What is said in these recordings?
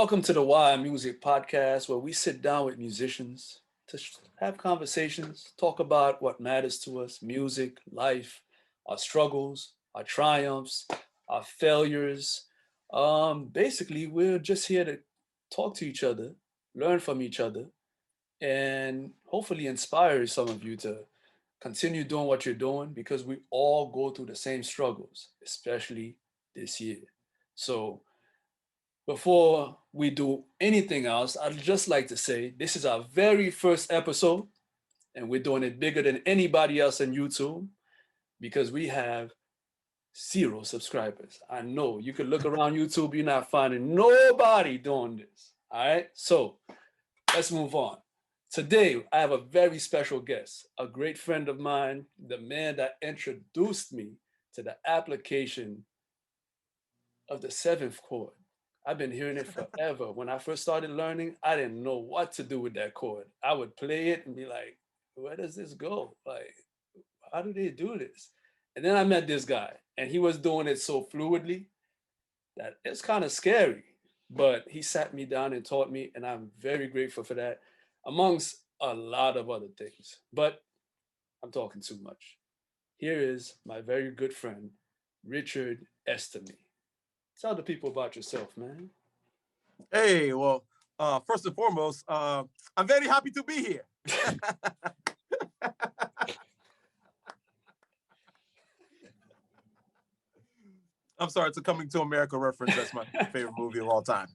Welcome to the Why Music podcast, where we sit down with musicians to have conversations, talk about what matters to us music, life, our struggles, our triumphs, our failures. Basically, we're just here to talk to each other, learn from each other, and hopefully inspire some of you to continue doing what you're doing because we all go through the same struggles, especially this year. So, before we do anything else, I'd just like to say this is our very first episode, and we're doing it bigger than anybody else on YouTube because we have 0 subscribers. I know you could look around YouTube, you're not finding nobody doing this. All right, so let's move on. Today, I have a very special guest, a great friend of mine, the man that introduced me to the application of the seventh chord. I've been hearing it forever. When I first started learning, I didn't know what to do with that chord. I would play it and be like, where does this go? Like, how do they do this? And then I met this guy, and he was doing it so fluidly that it's kind of scary. But he sat me down and taught me, and I'm very grateful for that, amongst a lot of other things. But I'm talking too much. Here is my very good friend, Richard Estime. Tell the people about yourself, man. Hey, well, first and foremost, I'm very happy to be here. I'm sorry, it's a Coming to America reference. That's my favorite movie of all time.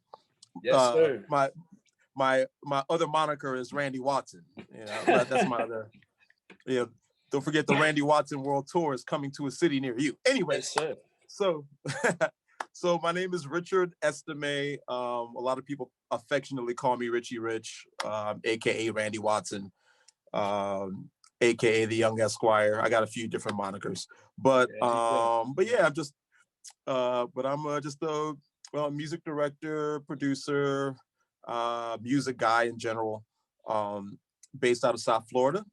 Yes, sir. My other moniker is Randy Watson. That's my other. Yeah, don't forget the Randy Watson World Tour is coming to a city near you. Anyway, Yes, sir. so so my name is Richard Estime. A lot of people affectionately call me Richie Rich, aka Randy Watson, aka the Young Esquire. I got a few different monikers, but yeah, I'm just a music director, producer, music guy in general, based out of South Florida.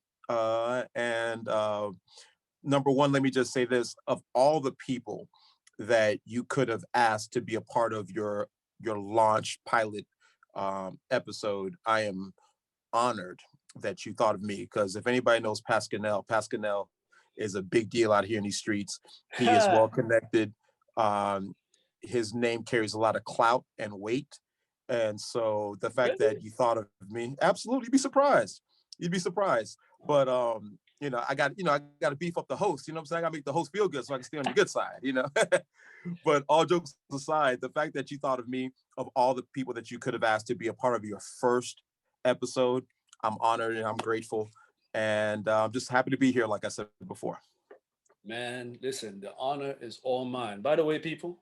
And number one, let me just say this: of all the people that you could have asked to be a part of your launch pilot episode, I am honored that you thought of me, because if anybody knows Paskinel is a big deal out here in these streets. He is well connected. Um, his name carries a lot of clout and weight. And so the fact Really? that you thought of me, absolutely, you'd be surprised. You'd be surprised. But I got to beef up the host. You know what I'm saying? I got to make the host feel good so I can stay on your good side. But all jokes aside, the fact that you thought of me, of all the people that you could have asked to be a part of your first episode, I'm honored and I'm grateful. And I'm just happy to be here, like I said before. Man, listen, the honor is all mine. By the way, people,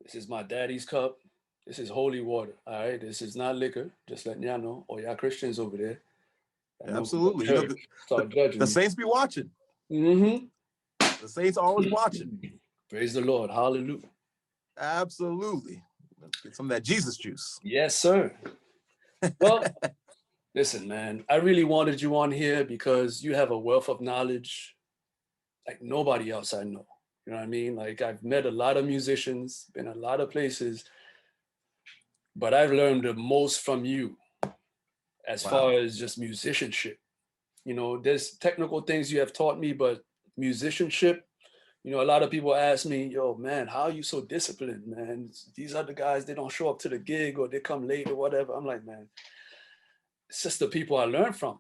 this is my daddy's cup. This is holy water. All right. This is not liquor. Just letting y'all know. Or y'all Christians over there. I know we go to Absolutely. church. Start judging The me. Saints be watching. Mm-hmm. The Saints are always watching. Praise the Lord. Hallelujah. Absolutely. Let's get some of that Jesus juice. Yes, sir. Well, listen, man, I really wanted you on here because you have a wealth of knowledge like nobody else I know. You know what I mean? Like I've met a lot of musicians, been a lot of places, but I've learned the most from you as far Wow. as just musicianship. There's technical things you have taught me, but musicianship, a lot of people ask me, yo, man, how are you so disciplined, man? These other guys, they don't show up to the gig or they come late or whatever. I'm like, man, it's just the people I learn from,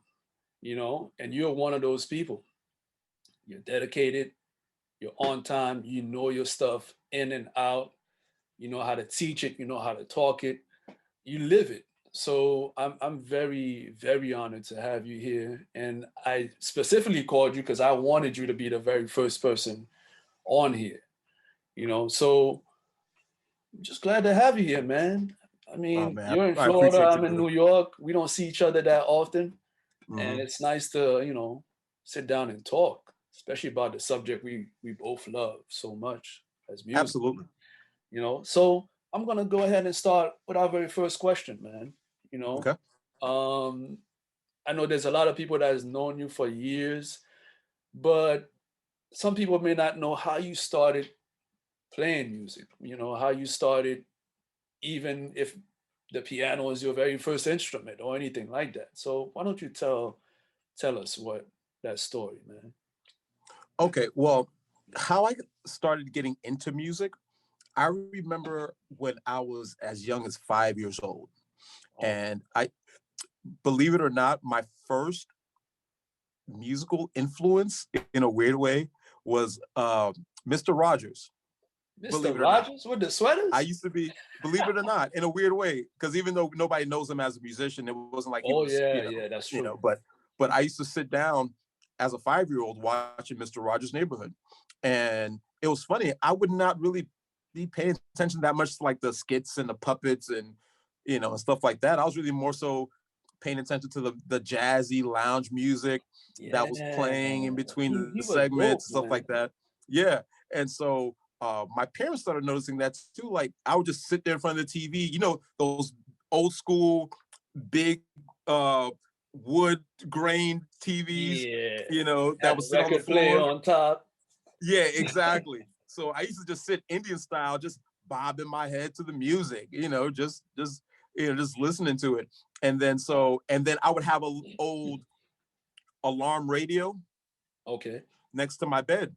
and you're one of those people. You're dedicated, you're on time, you know your stuff in and out, you know how to teach it, you know how to talk it, you live it. So I'm very, very honored to have you here. And I specifically called you because I wanted you to be the very first person on here, So I'm just glad to have you here, man. I Oh, mean, man, you're in I Florida, appreciate you, I'm in brother. New York. We don't see each other that often. And Hmm. it's nice to, sit down and talk, especially about the subject we both love so much as music, Absolutely. So I'm gonna go ahead and start with our very first question, man. You know, Okay. um, I know there's a lot of people that has known you for years, but some people may not know how you started playing music. How you started, even if the piano was your very first instrument or anything like that. So why don't you tell us what that story, man? Okay, well, how I started getting into music, I remember when I was as young as 5 years old. Oh, And I, believe it or not, my first musical influence in a weird way was Mr. Rogers, Mr. believe it or not. Rogers with the I sweaters? used to be, believe it or not, in a weird way, because even though nobody knows him as a musician, it wasn't like he Oh was, yeah, yeah, that's true. but I used to sit down as a 5 year old watching Mr. Rogers' Neighborhood. And it was funny. I would not really be paying attention that much to like the skits and the puppets and and stuff like that. I was really more so paying attention to the jazzy lounge music that was Yeah, playing in between he the was dope, segments and stuff man. like that. Yeah. And so my parents started noticing that too. Like I would just sit there in front of the TV, those old school big uh wood grain TVs, Yeah, that had would the sit on the record player floor. on top. Yeah, exactly. So I used to just sit Indian style, just bobbing my head to the music, just listening to it. And then I would have a old alarm radio Okay. next to my bed.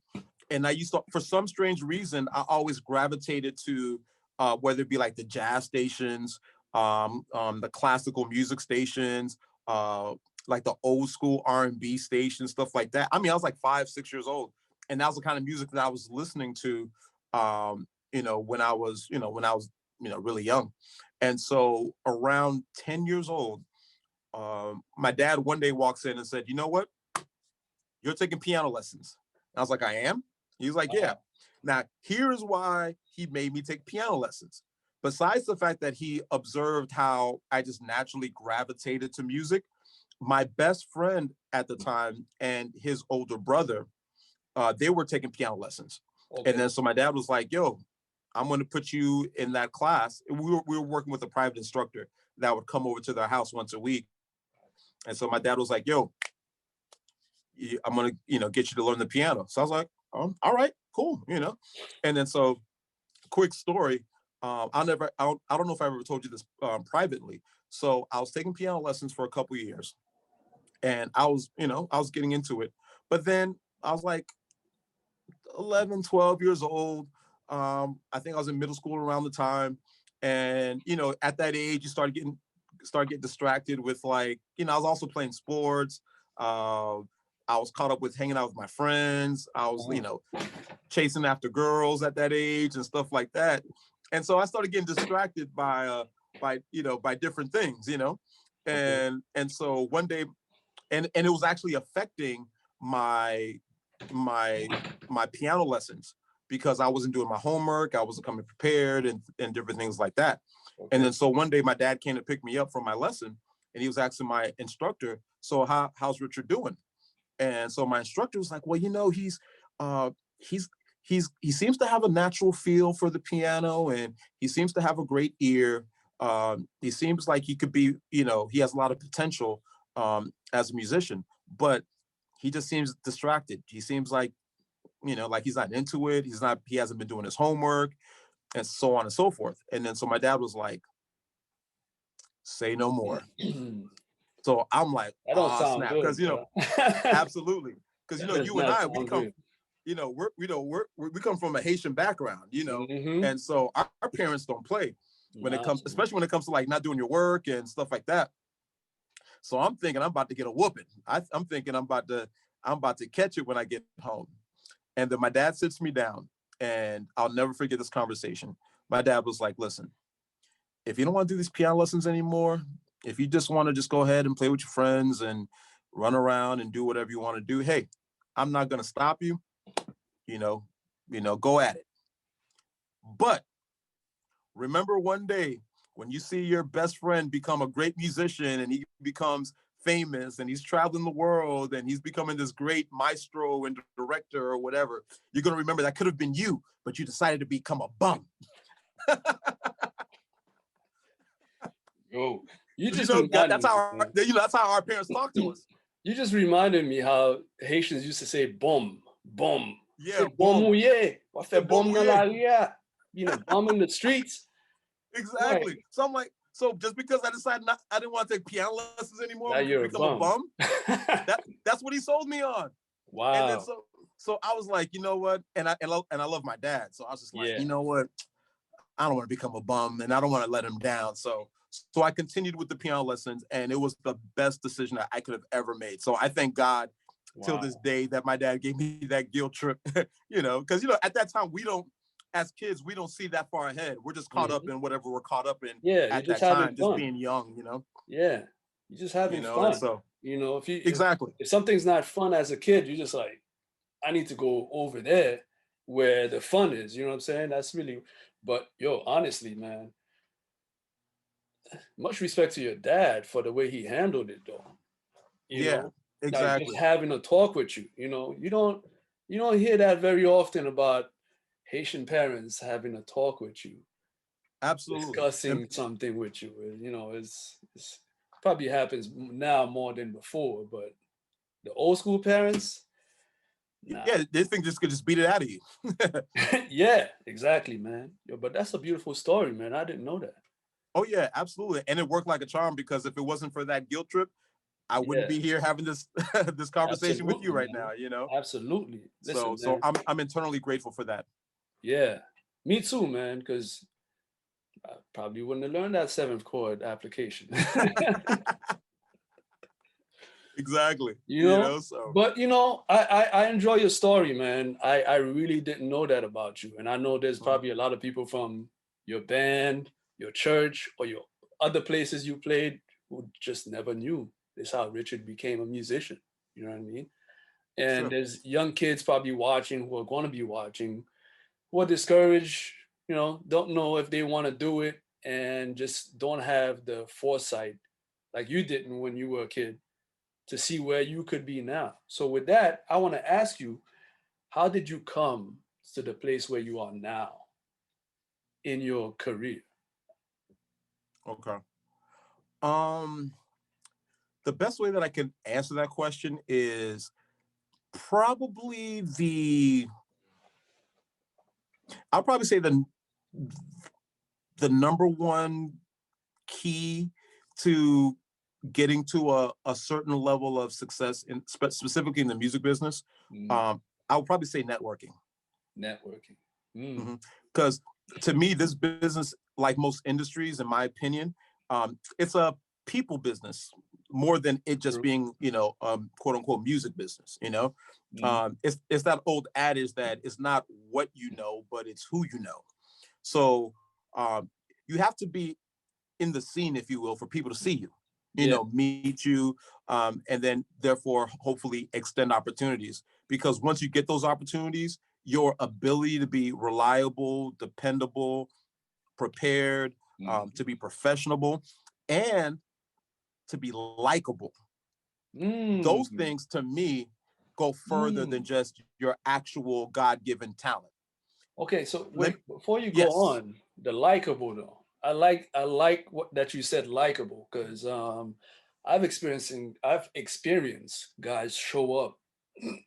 And I used to, for some strange reason, I always gravitated to whether it be like the jazz stations, the classical music stations, uh, like the old school R&B stations, stuff like that. I mean, I was like 5, 6 years old, and that was the kind of music that I was listening to, when I was really young. And so around 10 years old, my dad one day walks in and said, "You know what? You're taking piano lessons." And I was like, "I am?" He's like, "Yeah." Uh-huh. Now, here's why he made me take piano lessons. Besides the fact that he observed how I just naturally gravitated to music, my best friend at the time and his older brother, they were taking piano lessons. And Okay. then so my dad was like, "Yo, I'm going to put you in that class." We were working with a private instructor that would come over to their house once a week. And so my dad was like, "Yo, I'm gonna, get you to learn the piano." So I was like, all right, cool. And then so, quick story. I don't know if I ever told you this privately. So I was taking piano lessons for a couple of years, and I was getting into it. But then I was like 11, 12 years old. I think I was in middle school around the time, and at that age, you start getting distracted with like, I was also playing sports. Uh, I was caught up with hanging out with my friends. I was, Uh-huh. chasing after girls at that age and stuff like that. And so I started getting distracted by different things. Okay. And so one day, and it was actually affecting my my my piano lessons because I wasn't doing my homework, I wasn't coming prepared, and different things like that. And Okay. then so one day my dad came to pick me up from my lesson, and he was asking my instructor, "So how's Richard doing?" And so my instructor was like, "Well, uh he's he seems to have a natural feel for the piano, and he seems to have a great ear. He seems like he could be, he has a lot of potential as a musician, but he just seems distracted. He seems like he's not into it. He hasn't been doing his homework, and so on and so forth." And then so my dad was like, "Say no more." So I'm like, That don't "Ah, sound snap," good, because bro. absolutely, because That does you and not I, sound good. we come from a Haitian background. Mm-hmm. And so our parents don't play when it Nah, comes, especially when it comes to like not doing your work and stuff like that. So I'm thinking I'm about to get a whooping. I'm thinking I'm about to catch it when I get home. And then my dad sits me down, and I'll never forget this conversation. My dad was like, "Listen, if you don't want to do these piano lessons anymore, if you just want to just go ahead and play with your friends and run around and do whatever you want to do, hey, I'm not going to stop you. You know, go at it. But remember one day when you see your best friend become a great musician and he becomes famous and he's traveling the world and he's becoming this great maestro and director or whatever, you're going to remember that could have been you, but you decided to become a bum." yo, you You just know that, reminded that's me, how man. that's how our parents talk to us. You just reminded me how Haitians used to say "bom, bom." Yeah, Say "bom boom. mouillé." What fait Yeah, boom, bom dans yeah, la ria? Bum in the streets. Right. exactly. So I'm like, So just because I decided I didn't want to take piano lessons anymore, Now I'm gonna you're a become a bum. bum. That's what he sold me on. And then Wow. so I was like, you know what? And I love my dad. So I was just like, Yeah. you know what? I don't want to become a bum and I don't want to let him down. So I continued with the piano lessons, and it was the best decision that I could have ever made. So I thank God till this Wow. day that my dad gave me that guilt trip, because at that time as kids, we don't see that far ahead. We're just caught up Hmm. in whatever we're caught up in Yeah, you're at just that having time, just fun. being young, Yeah, you're just having and fun. so If exactly. if something's not fun as a kid, you're just like, I need to go over there where the fun is. You know what I'm saying? That's really. But yo, honestly, man, much respect to your dad for the way he handled it, though. You Yeah, know, like just exactly. having a talk with you. You don't hear that very often about Haitian parents having a talk with you, Absolutely. And discussing something with you. It's probably happens now more than before, but the old school parents, nah. yeah, they think this could just beat it out of you. Yeah, exactly, man. Yo, but that's a beautiful story, man. I didn't know that. Oh yeah, absolutely. And it worked like a charm, because if it wasn't for that guilt trip, I wouldn't Yeah, be here having this this conversation with you absolutely, right man. now. Absolutely. So Listen, so man. I'm internally grateful for that. Yeah, me too, man. Because I probably wouldn't have learned that seventh chord application. Exactly. you know. So But I enjoy your story, man. I really didn't know that about you, and I know there's mhm. probably a lot of people from your band, your church, or your other places you played who just never knew this how Richard became a musician. You know what I mean? And Sure. there's young kids probably watching who are going to be watching who are discouraged. Don't know if they want to do it, and just don't have the foresight like you didn't when you were a kid to see where you could be now. So with that, I want to ask you, how did you come to the place where you are now in your career? Okay. Um the best way that I can answer that question is probably the I'll probably say the number one key to getting to a certain level of success specifically in the music business. Mm, I would probably say networking. networking. Mm, Because to me, this business, like most industries, in my opinion, it's a people business more than it just true. being, quote unquote music business. Mm, It's that old adage that it's not what you know, but it's who you know. So um, you have to be in the scene, if you will, for people to see you, yeah. meet you, and then therefore hopefully extend opportunities. Because once you get those opportunities, your ability to be reliable, dependable, prepared, Mm, to be professional, and to be likable, those mm, things to me go further than mm. just your actual God-given talent. Okay, so Let wait, before you go Yes. on, the likable though. I like what that you said likable because I've experienced guys show up,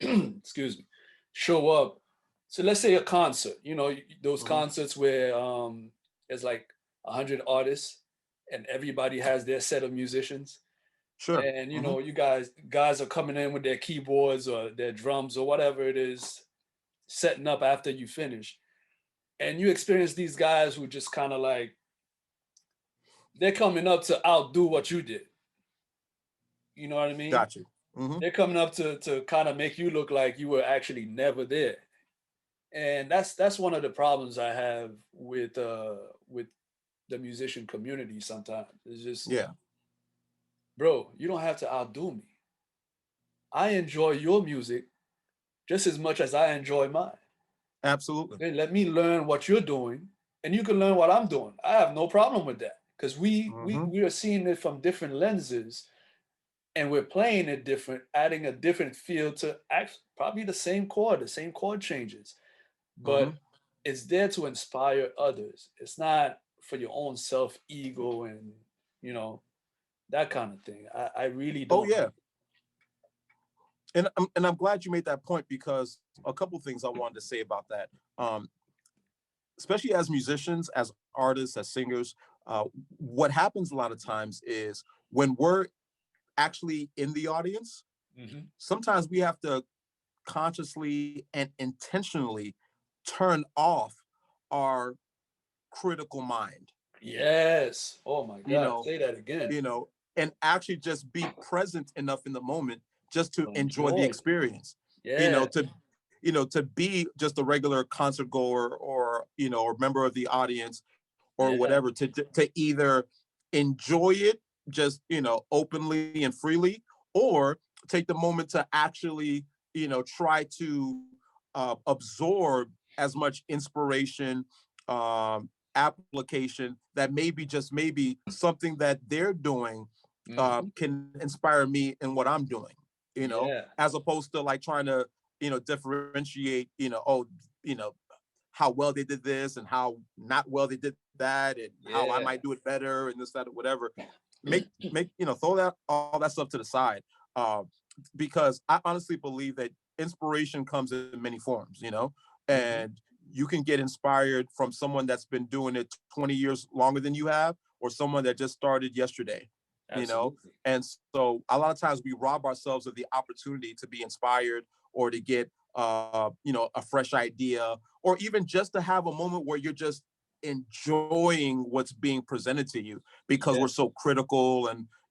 excuse me, show up. So let's say a concert, those Mhm. concerts where there's like 100 artists and everybody has their set of musicians, Sure. and Hmm. you guys are coming in with their keyboards or their drums or whatever it is, setting up after you finish, and you experience these guys who just kind of like they're coming up to outdo what you did. You know what I mean? Got you. Hmm. They're coming up to kind of make you look like you were actually never there. And that's one of the problems I have with the musician community sometimes. It's just, Yeah. bro, you don't have to outdo me. I enjoy your music just as much as I enjoy mine. Absolutely. Then let me learn what you're doing, and you can learn what I'm doing. I have no problem with that because we we Hmm. we are seeing it from different lenses, and we're playing it different, adding a different feel to probably the same chord changes, Hmm. but it's there to inspire others. It's not for your own self ego and you know that kind of thing. I really Oh don't. yeah. And I'm glad you made that point, because a couple things I wanted to say about that. Especially as musicians, as artists, as singers, uh, what happens a lot of times is when we're actually in the audience, Hmm. sometimes we have to consciously and intentionally turn off our critical mind, Yes. Oh my you God. know, Say that again. you know, and actually just be present enough in the moment just to To enjoy the enjoy. experience, you know, Yeah. to to be just a regular concert goer or or member of the audience or Yeah. whatever, to either enjoy it just openly and freely, or take the moment to actually try to absorb as much inspiration, application, that maybe just maybe something that they're doing Hmm. can inspire me in what I'm doing, Yeah. as opposed to like trying to differentiate, oh, you know how well they did this and how not well they did that, and how I might Yeah. do it better and this, that, or whatever. Make throw that all that stuff to the side, uh, because I honestly believe that inspiration comes in many forms, Hmm. and you can get inspired from someone that's been doing it 20 years longer than you have, or someone that just started yesterday, you know. Absolutely. And so a lot of times we rob ourselves of the opportunity to be inspired, or to get a fresh idea, or even just to have a moment where you're just enjoying what's being presented to you, because we're Yeah. so critical,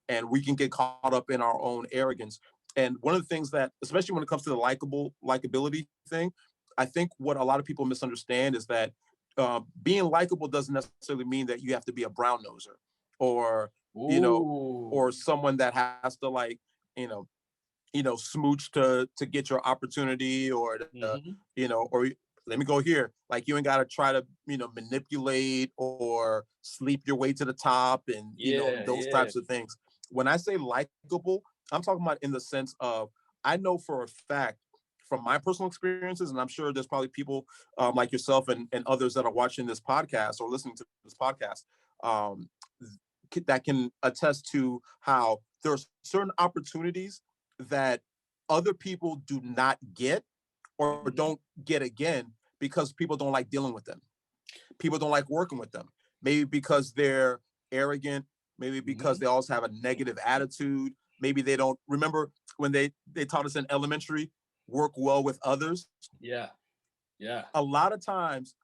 and we can get caught up in our own arrogance. And one of the things that, especially when it comes to the likability thing, I think what a lot of people misunderstand is that being likable doesn't necessarily mean that you have to be a brown noser, or you know Ooh. or someone that has to like you know smooch to get your opportunity, or Hmm. or let me go here. Like, you ain't got to try to manipulate or sleep your way to the top, and Yeah. those Yeah. types of things. When I say likable, I'm talking about in the sense of, I know for a fact from my personal experiences, and I'm sure there's probably people like yourself and others that are watching this podcast or listening to this podcast, um, that can attest to how there are certain opportunities that other people do not get, or Hmm. don't get again, because people don't like dealing with them. People don't like working with them. Maybe because they're arrogant, maybe because Hmm. they also have a negative attitude. Maybe they don't remember when they taught us in elementary, work well with others. Yeah. Yeah. A lot of times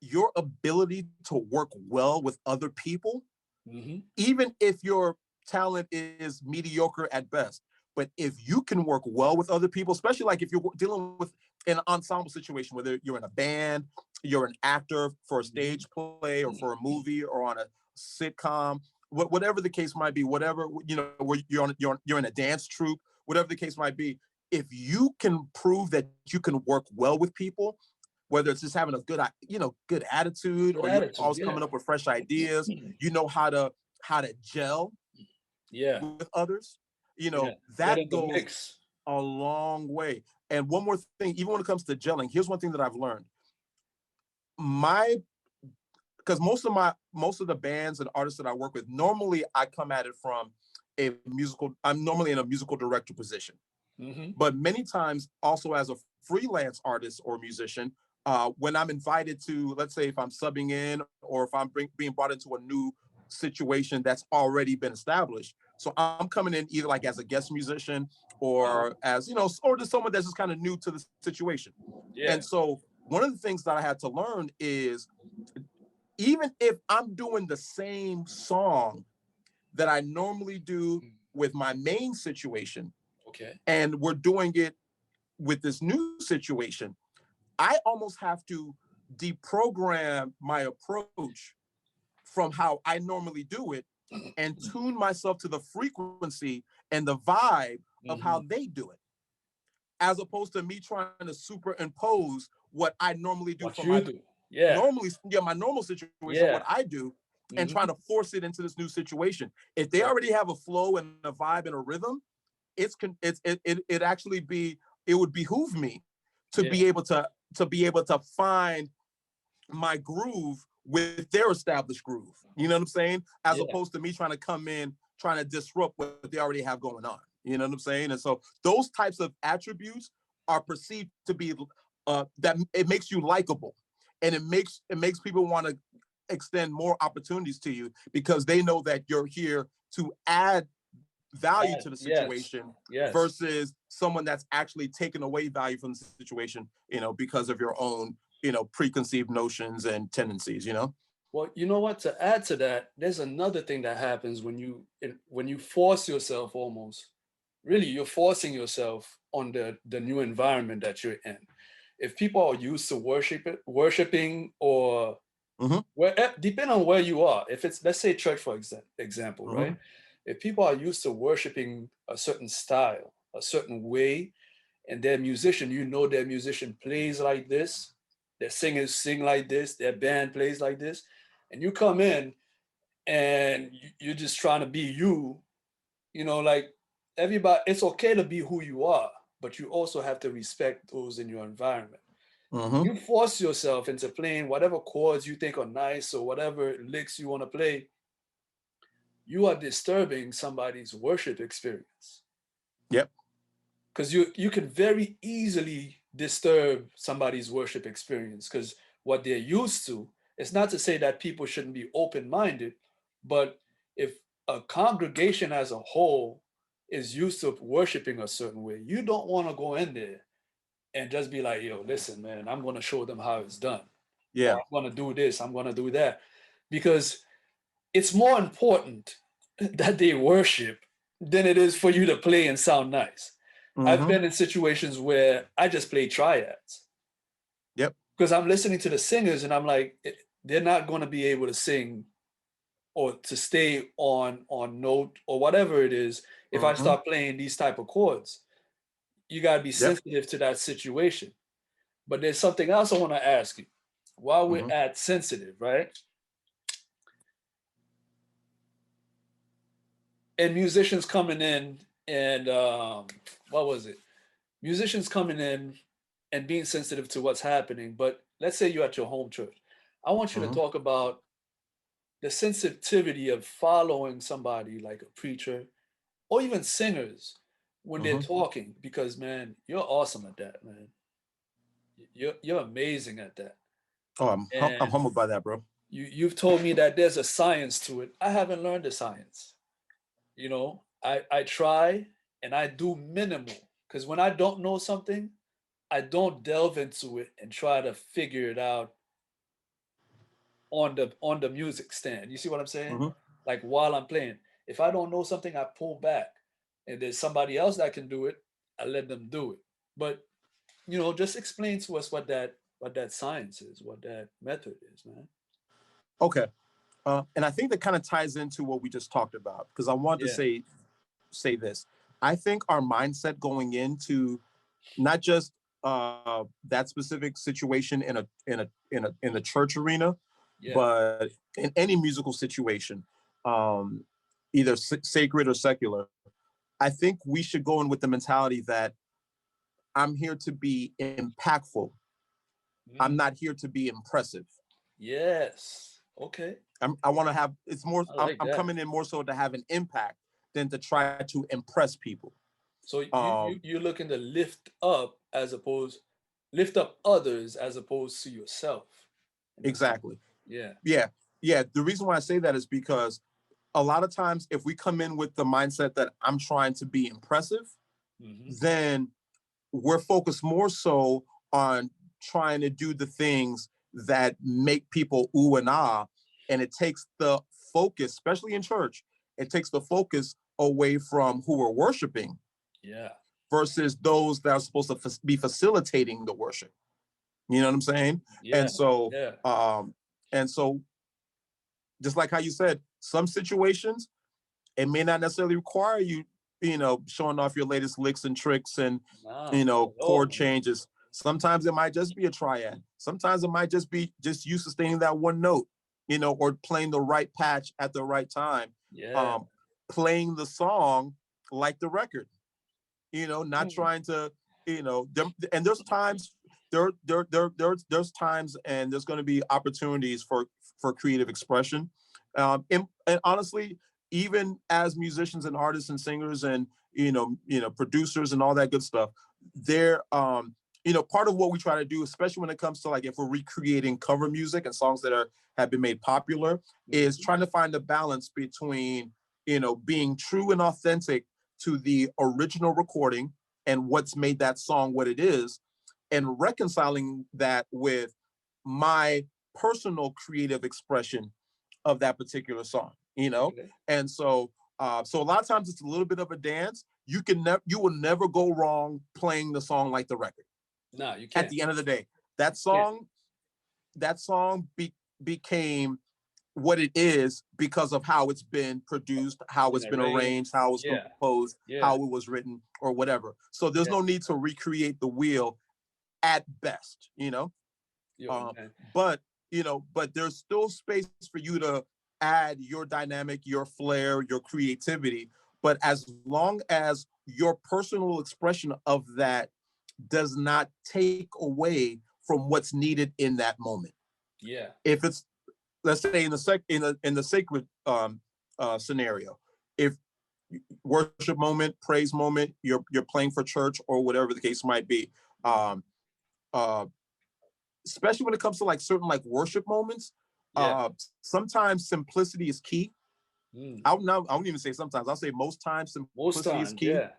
your ability to work well with other people, Hmm. even if your talent is mediocre at best, but if you can work well with other people, especially like if you're dealing with an ensemble situation, whether you're in a band, you're an actor for a Hmm. stage play or for a movie or on a sitcom, whatever the case might be, whatever, where you're in a dance troupe, whatever the case might be, if you can prove that you can work well with people, whether it's just having a good attitude, Good or you're attitude. always Yeah. coming up with fresh ideas, how to gel Yeah. with others, Yeah. Get that in the goes mix. a long way. And one more thing, even when it comes to gelling, here's one thing that I've learned. My Because most of the bands and artists that I work with, normally I come at it from I'm normally in a musical director position. Hmm. But many times also as a freelance artist or musician, when I'm invited to, let's say if I'm subbing in, or if I'm being brought into a new situation that's already been established. So I'm coming in either like as a guest musician, Wow. or as, or just someone that's just kind of new to the situation. Yeah. And so one of the things that I had to learn is, even if I'm doing the same song that I normally do Mm. with my main situation, Okay. and we're doing it with this new situation, I almost have to deprogram my approach from how I normally do it, and tune myself to the frequency and the vibe of how Hmm. they do it, as opposed to me trying to superimpose what I normally do What for you my do. Yeah. normally yeah my normal situation, what Yeah. I do, and trying Hmm. to force it into this new situation. If they Right. already have a flow and a vibe and a rhythm, it actually be it would behoove me to Yeah. be able to find my groove with their established groove. You know what I'm saying? As Yeah. opposed to me trying to come in trying to disrupt what they already have going on. You know what I'm saying? And so those types of attributes are perceived to be that it makes you likable, and it makes people want to extend more opportunities to you because they know that you're here to add value to the Yes. situation Yes. versus someone that's actually taken away value from the situation, because of your own, preconceived notions and tendencies. Well, you know what? To add to that, there's another thing that happens when you force yourself almost. Really, you're forcing yourself on the new environment that you're in. If people are used to worshiping, or Mm-hmm. depending on where you are, if it's, let's say, church for example, Mm-hmm. right? If people are used to worshiping a certain style, a certain way, and their musician, their musician plays like this, their singers sing like this, their band plays like this, and you come in and you're just trying to be you, like everybody, it's okay to be who you are, but you also have to respect those in your environment. When Mm-hmm. you force yourself into playing whatever chords you think are nice or whatever licks you want to play, you are disturbing somebody's worship experience. Yep. Because you can very easily disturb somebody's worship experience, because what they're used to. It's not to say that people shouldn't be open-minded, but if a congregation as a whole is used to worshiping a certain way, you don't want to go in there and just be like, yo, listen, man, I'm going to show them how it's done, or Yeah. I'm going to do this, I'm going to do that, because it's more important that they worship than it is for you to play and sound nice. I've Mm-hmm. been in situations where I just play triads Yep. because I'm listening to the singers and I'm like, they're not going to be able to sing or to stay on note or whatever it is if I Mm-hmm. start playing these type of chords. You got to be Yep. sensitive to that situation. But there's something else I want to ask you. While we're Mm-hmm. at sensitive, right? And musicians coming in and what was it? Musicians coming in and being sensitive to what's happening. But let's say you're at your home church. I want you to Mm-hmm. talk about the sensitivity of following somebody like a preacher or even singers when they're Mm-hmm. talking, because man, you're awesome at that, man. You're amazing at that. Oh, I'm And humbled by that, bro. you've told me that there's a science to it. I haven't learned the science. I try and I do minimal, because when I don't know something, I don't delve into it and try to figure it out on the music stand. You see what I'm saying? Mm-hmm. Like while I'm playing. If I don't know something, I pull back. And there's somebody else that can do it, I let them do it. But just explain to us what that science is, what that method is, man. Okay. And I think that kind of ties into what we just talked about because I want to Yeah. say this. I think our mindset going into not just that specific situation in a church arena, Yeah. but in any musical situation, um, either sacred or secular. I think we should go in with the mentality that I'm here to be impactful. I'm Mm. not here to be impressive. Yes. Okay. I want to have it's more. I like I'm that. coming in more so to have an impact than to try to impress people. So Um, you're looking to lift up others as opposed to yourself in a sense. exactly. Yeah. Yeah, yeah. The reason why I say that is because a lot of times, if we come in with the mindset that I'm trying to be impressive, Hmm. then we're focused more so on trying to do the things that make people ooh and ah, and it takes the focus, especially in church, it takes the focus away from who we're worshiping Yeah. versus those that are supposed to be facilitating the worship. You know what I'm saying? Yeah. And so, Yeah. um, and so, just like how you said, some situations it may not necessarily require you, showing off your latest licks and tricks and, Nah, not at all, chord man. changes. Sometimes it might just be a triad. Sometimes it might just be just you sustaining that one note, or playing the right patch at the right time, Yeah. um, playing the song like the record, not Mm. trying to, and there's times there's times and there's going to be opportunities for creative expression. And honestly, even as musicians and artists and singers and producers and all that good stuff, there part of what we try to do, especially when it comes to like if we're recreating cover music and songs that have been made popular, is trying to find a balance between, being true and authentic to the original recording and what's made that song what it is, and reconciling that with my personal creative expression of that particular song, Okay. and so so a lot of times it's a little bit of a dance. You will never go wrong playing the song like the record. No, you At can't. the end of the day, that You can't. song became what it is because of how it's been produced, how it's In a been range. arranged, how it's Yeah. composed, Yeah. how it was written, or whatever. So there's Yeah. no need to recreate the wheel at best, Yo, man. but but there's still space for you to add your dynamic, your flair, your creativity. But as long as your personal expression of that does not take away from what's needed in that moment. Yeah. If it's, let's say in the sacred scenario, if worship moment, praise moment, you're playing for church or whatever the case might be, um, uh, especially when it comes to like certain like worship moments, Yeah. sometimes simplicity is key. Mm. I won't even say sometimes. I'll say most times Most simplicity is times, key. yeah.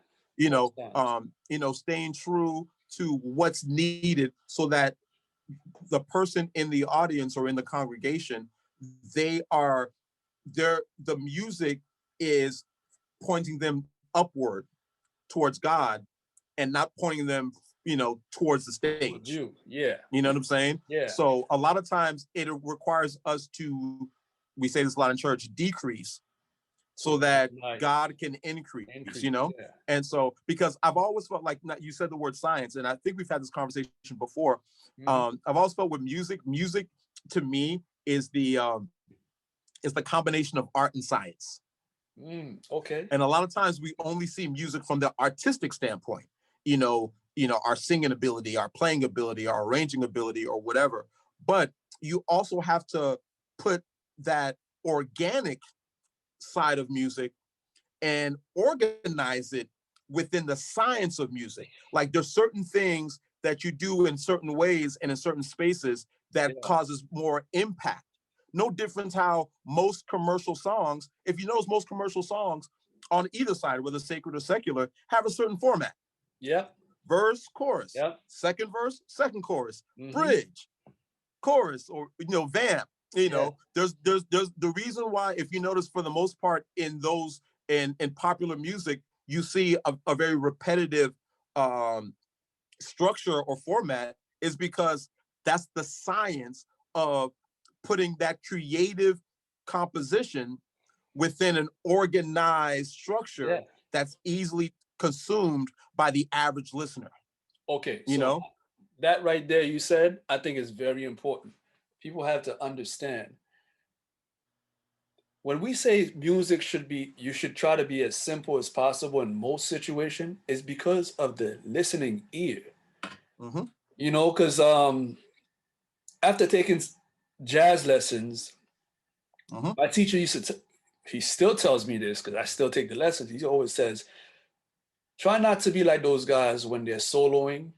Most times. Staying true to what's needed so that the person in the audience or in the congregation, they are the music is pointing them upward towards God and not pointing them, towards the Towards stage. you. Yeah. You know what I'm saying? Yeah. So a lot of times it requires us to, we say this a lot in church, decrease so that Nice. God can increase, Increase. Yeah. And so, because I've always felt like, you said the word science, and I think we've had this conversation before. Mhm. I've always felt with music to me is the combination of art and science. Okay. And a lot of times we only see music from the artistic standpoint, our singing ability, our playing ability, our arranging ability, or whatever. But you also have to put that organic side of music and organize it within the science of music. Like there's certain things that you do in certain ways and in certain spaces that Yeah. causes more impact. No difference how most commercial songs, if you notice, most commercial songs on either side, whether sacred or secular, have a certain format. Yep. Verse, chorus, Yep. second verse, second chorus, Mm-hmm. bridge, chorus, or vamp. Yeah. There's the reason why, if you notice, for the most part in those in popular music, you see a very repetitive structure or format, is because that's the science of putting that creative composition within an organized structure Yeah. that's easily consumed by the average listener. Okay. You So know? that right there you said, I think is very important. People have to understand when we say music should be, you should try to be as simple as possible in most situations, is because of the listening ear. Mm-hmm. Because after taking jazz lessons, Mm-hmm. my teacher used to, he still tells me this because I still take the lessons. He always says, try not to be like those guys when they're soloing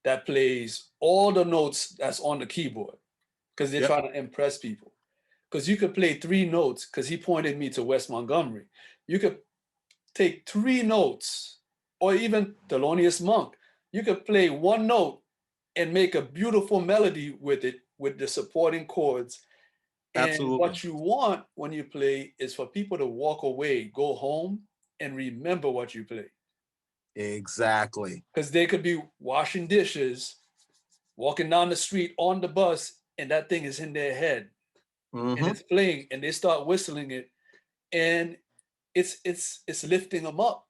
that plays all the notes that's on the keyboard because they're Yep. trying to impress people. Because you could play three notes, because he pointed me to West Montgomery. You could take three notes, or even Thelonious Monk. You could play one note and make a beautiful melody with it, with the supporting chords. And Absolutely. what you want when you play is for people to walk away, go home, and remember what you played. Exactly. Because they could be washing dishes, walking down the street on the bus, and that thing is in their head and Mm-hmm. it's playing, and they start whistling it, and it's lifting them up.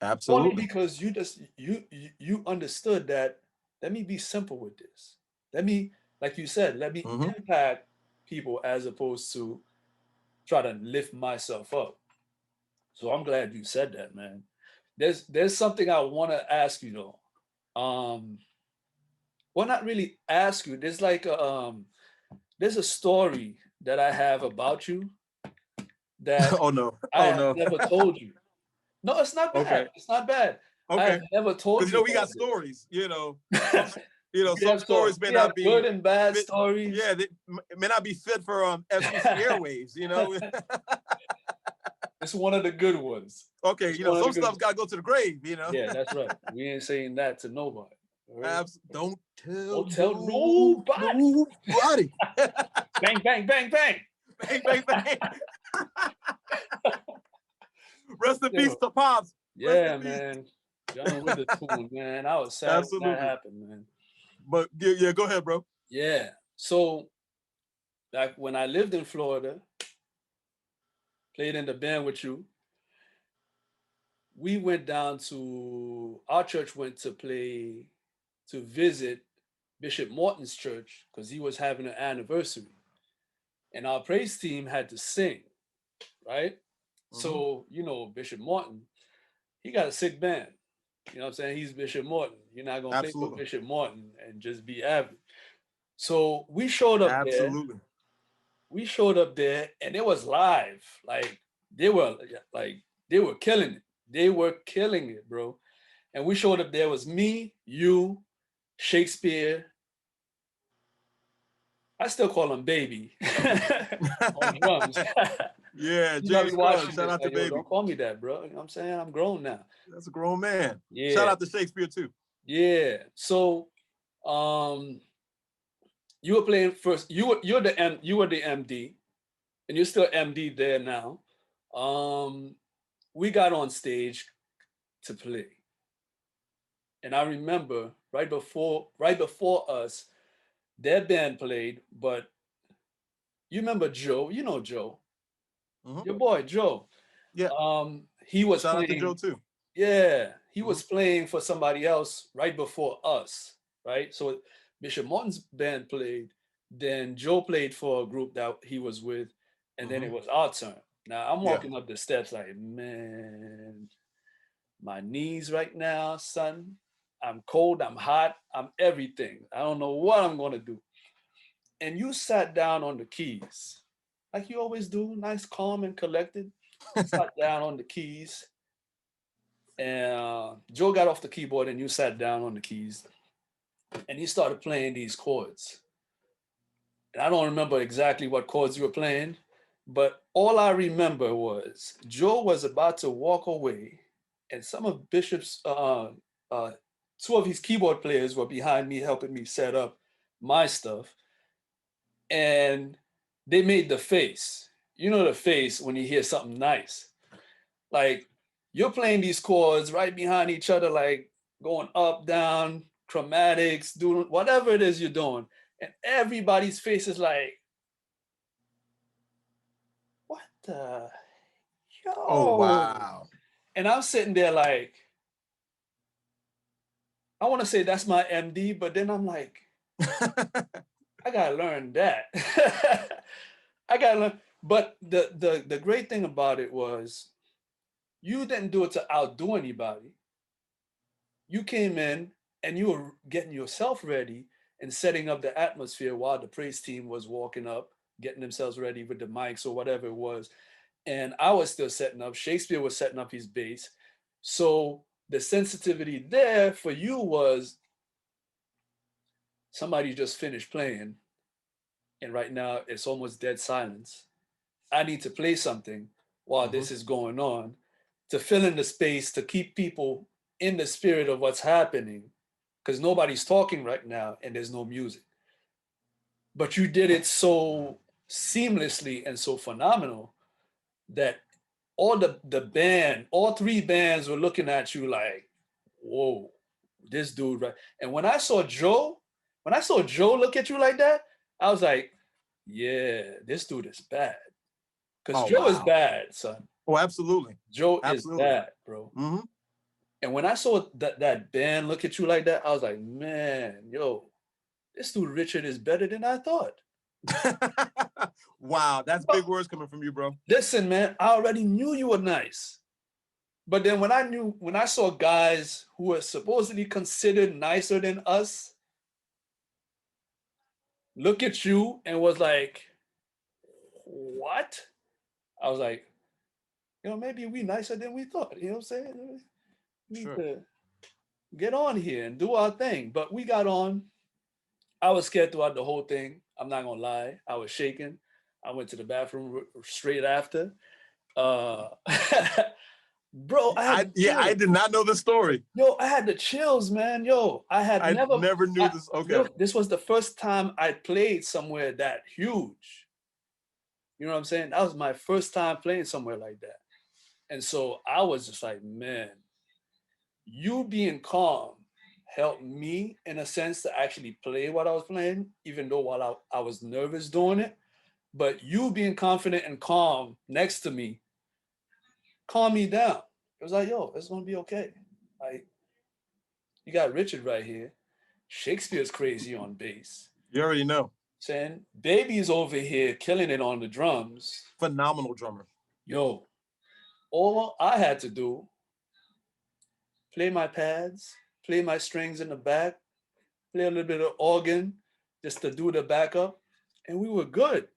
Only Absolutely. because you understood that, let me be simple with this. Let me, like you said, let me Mm-hmm. impact people as opposed to try to lift myself up. So I'm glad you said that, man. There's something I want to ask you though. Well, not really ask you. There's a story that I have about you that Oh no. I Oh have no. never told you. No, it's not bad. Okay. It's not bad. Okay. I've never told Because you we got about this. stories. Some some Yeah, so stories may we have not be good and bad fit. stories. Yeah, they may not be fit for FCC airwaves. It's one of the good ones. Okay, It's one of the some good stuff's ones. got to go to the grave. Yeah, that's right. We ain't saying that to nobody. All right? Don't tell Don't tell nobody. nobody. Bang, bang, bang, bang. Bang, bang, bang. Rest in peace Yo, to Pops. Rest in yeah, peace. man. John Witherspoon, man. I was sad when that Absolutely. happened, man. But yeah, go ahead, bro. Yeah. So, like when I lived in Florida, played in the band with you, we went down to our church, went to visit Bishop Morton's church because he was having an anniversary. And our praise team had to sing, right? Mm-hmm. So, Bishop Morton, he got a sick band. You know what I'm saying? He's Bishop Morton. You're not gonna play for Absolutely. Bishop Morton and just be average. So we showed up there. Absolutely. We showed up there and it was live. They were they were killing it. They were killing it, bro. And we showed up there. It was me, you, Shakespeare. I still call him baby on drums. Yeah, You might James be Scruggs. watching Shout this out to like, yo, baby. don't call me that, bro. You know what I'm saying? I'm grown now. That's a grown man. Shout Yeah. out to Shakespeare too. Yeah. So you were playing first. You were the MD, and you're still MD there now. We got on stage to play. And I remember right before us, their band played, but you remember Joe, Joe, Mm-hmm. your boy Joe. Yeah. He was Shout out to Joe playing, too. yeah, he Mm-hmm. was playing for somebody else right before us, right? So Bishop Martin's band played, then Joe played for a group that he was with, and then Mm-hmm. it was our turn. Now I'm Yeah. walking up the steps like, man, my knees right now, son. I'm cold, I'm hot, I'm everything. I don't know what I'm gonna do. And you sat down on the keys, like you always do, nice, calm, and collected. Sat down on the keys, and Joe got off the keyboard, and you sat down on the keys, and he started playing these chords. And I don't remember exactly what chords you were playing, but all I remember was Joe was about to walk away, and some of Bishop's uh, two of his keyboard players were behind me helping me set up my stuff, and they made the face. You know the face when you hear something nice. Like you're playing these chords right behind each other, like going up, down, chromatics, doing whatever it is you're doing. And everybody's face is like, what the Oh yo? wow. And I'm sitting there like, I want to say that's my MD, but then I'm like, I gotta learn that. I gotta learn. But the great thing about it was you didn't do it to outdo anybody. You came in and you were getting yourself ready and setting up the atmosphere while the praise team was walking up, getting themselves ready with the mics or whatever it was. And I was still setting up. Shakespeare was setting up his bass. So the sensitivity there for you was somebody just finished playing, and right now it's almost dead silence. I need to play something while Mm-hmm. this is going on to fill in the space to keep people in the spirit of what's happening because nobody's talking right now and there's no music. But you did it so seamlessly and so phenomenal that all three bands were looking at you like, whoa, this dude, right? And when I saw Joe look at you like that, I was like, yeah, this dude is bad. Because Oh Joe is wow. bad, son. Oh, absolutely. Joe is Absolutely. bad, bro. Mm-hmm. And when I saw that band look at you like that, I was like, man, yo, this dude Richard is better than I thought. Wow, that's big words coming from you, bro. Listen, man, I already knew you were nice. But then when I saw guys who were supposedly considered nicer than us look at you and was like, what? I was like, maybe we nicer than we thought. You know what I'm saying? We need Sure. to get on here and do our thing. But we got on. I was scared throughout the whole thing. I'm not gonna lie. I was shaking. I went to the bathroom straight after. Uh, bro, I had the I chills. did not know the story. Yo, I had the chills, man. Yo, I had I never. never knew this. Okay. This was the first time I played somewhere that huge. You know what I'm saying? That was my first time playing somewhere like that. And so I was just like, man, you being calm helped me in a sense to actually play what I was playing, even though while I was nervous doing it. But you being confident and calm next to me calmed me down. It was like, yo, it's gonna be okay. Like, you got Richard right here. Shakespeare's crazy on bass. You already know. Saying Baby's over here killing it on the drums. Phenomenal drummer. Yo, all I had to do, play my pads, play my strings in the back, play a little bit of organ just to do the backup, and we were good.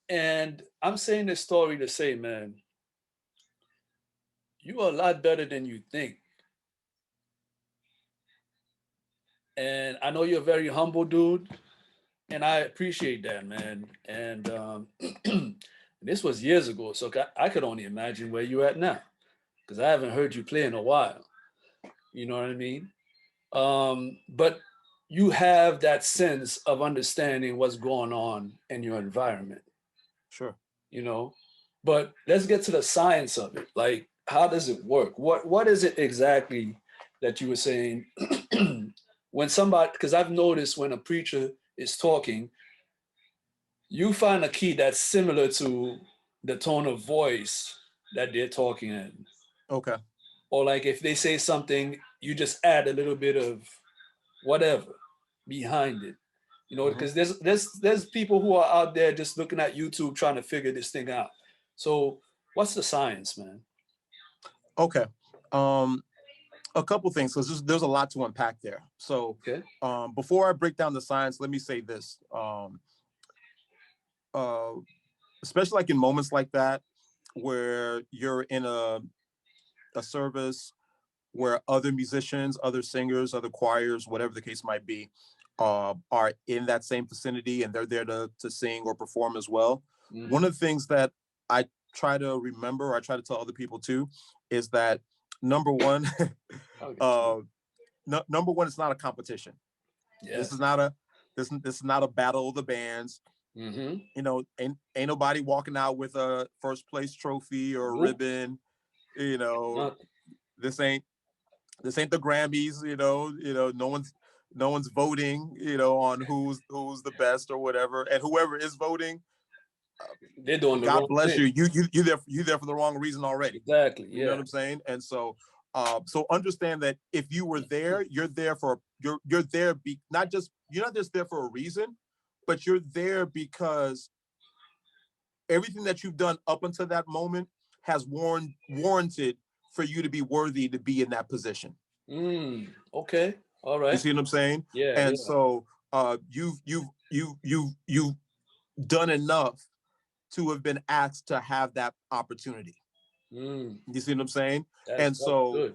And I'm saying this story to say, man, you are a lot better than you think. And I know you're a very humble dude, and I appreciate that, man. And this was years ago, so I could only imagine where you're at now, because I haven't heard you play in a while. You know what I mean? But you have that sense of understanding what's going on in your environment, Sure. you know? But let's get to the science of it. Like, how does it work? What is it exactly that you were saying when somebody, because I've noticed when a preacher is talking, you find a key that's similar to the tone of voice that they're talking in. Okay. Or like if they say something, you just add a little bit of whatever behind it. You know, Mm-hmm. because there's people who are out there just looking at YouTube trying to figure this thing out. So what's the science, man? Okay. Um, a couple things, because there's a lot to unpack there. So Okay. before I break down the science, let me say this. Uh, Especially like in moments like that, where you're in a service where other musicians, other singers, other choirs, whatever the case might be, are in that same vicinity and they're there to sing or perform as well. Mm-hmm. One of the things that I try to remember, I try to tell other people too, is that number one, number one, it's not a competition. Yeah. This is not a this is not a battle of the bands. Mm-hmm. You know, ain't nobody walking out with a first place trophy or a ribbon. You know, this ain't the Grammys. No one's voting. On who's the best or whatever, and whoever is voting, they're doing the God wrong bless thing. you there for the wrong reason already. Exactly. Yeah. You know what I'm saying? And so, so understand that if you were there, you're there for you're there not just you're not just there for a reason, but you're there because everything that you've done up until that moment has warranted for you to be worthy to be in that position. Okay. All right. You see what I'm saying? Yeah. And so you've done enough to have been asked to have that opportunity. You see what I'm saying? And so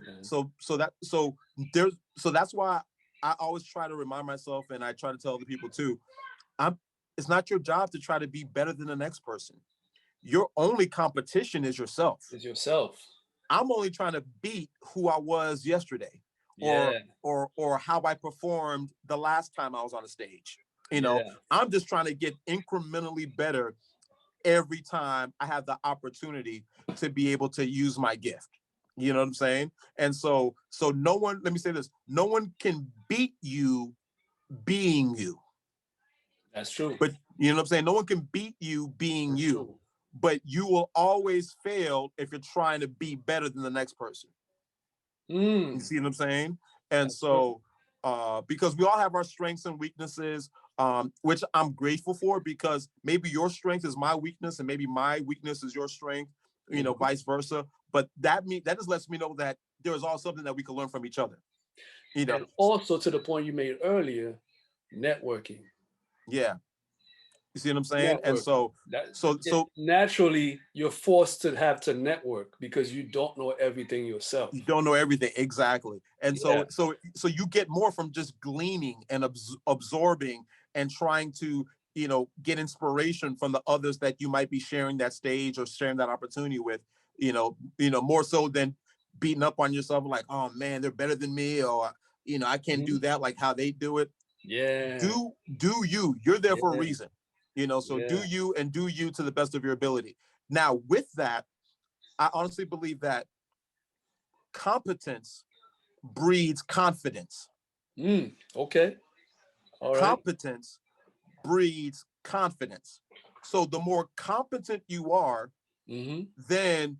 that's why I always try to remind myself, and I try to tell other people too, it's not your job to try to be better than the next person. Your only competition is yourself. I'm only trying to beat who I was yesterday, or how I performed the last time I was on a stage. I'm just trying to get incrementally better every time I have the opportunity to be able to use my gift. You know what I'm saying? And so no one, let me say this, no one can beat you being you. That's true. But you know what I'm saying? No one can beat you being you. True. But you will always fail if you're trying to be better than the next person. You see what I'm saying? And that's so because we all have our strengths and weaknesses, which I'm grateful for, because maybe your strength is my weakness and maybe my weakness is your strength, vice versa. But that just lets me know that there is all something that we can learn from each other. And also to the point you made earlier, networking. Yeah. You see what I'm saying? And Network. so, That so naturally you're forced to have to network because you don't know everything yourself. you don't know everything exactly. And Yeah. so you get more from just gleaning and absorbing and trying to, get inspiration from the others that you might be sharing that stage or sharing that opportunity with, more so than beating up on yourself like, oh man, they're better than me, or I can't do that like how they do it. Yeah. Do you. You're there for a Yeah. reason. So do Yeah. you, and do you to the best of your ability. Now, with that, I honestly believe that competence breeds confidence. Okay. All right. Competence breeds confidence. So the more competent you are, then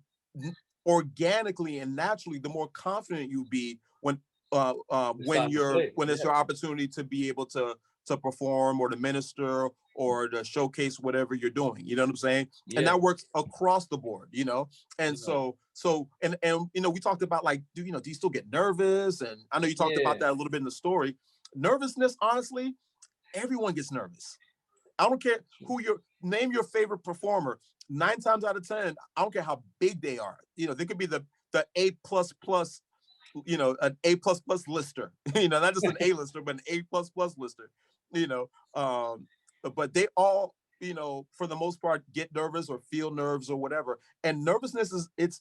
organically and naturally, the more confident you be It's time to play. when it's Yeah. your opportunity to be able to perform or to minister or to showcase whatever you're doing. You know what I'm saying? And Yeah. that works across the board. And Right. and we talked about like, do you still get nervous? And I know you talked about Yeah. that a little bit in the story. Nervousness, honestly, everyone gets nervous. I don't care who name your favorite performer. 9 times out of 10, I don't care how big they are. They could be the A plus plus, an A plus plus lister. Not just an A lister, but an A plus plus lister. You know, um, but they all, for the most part, get nervous or feel nerves or whatever. And nervousness it's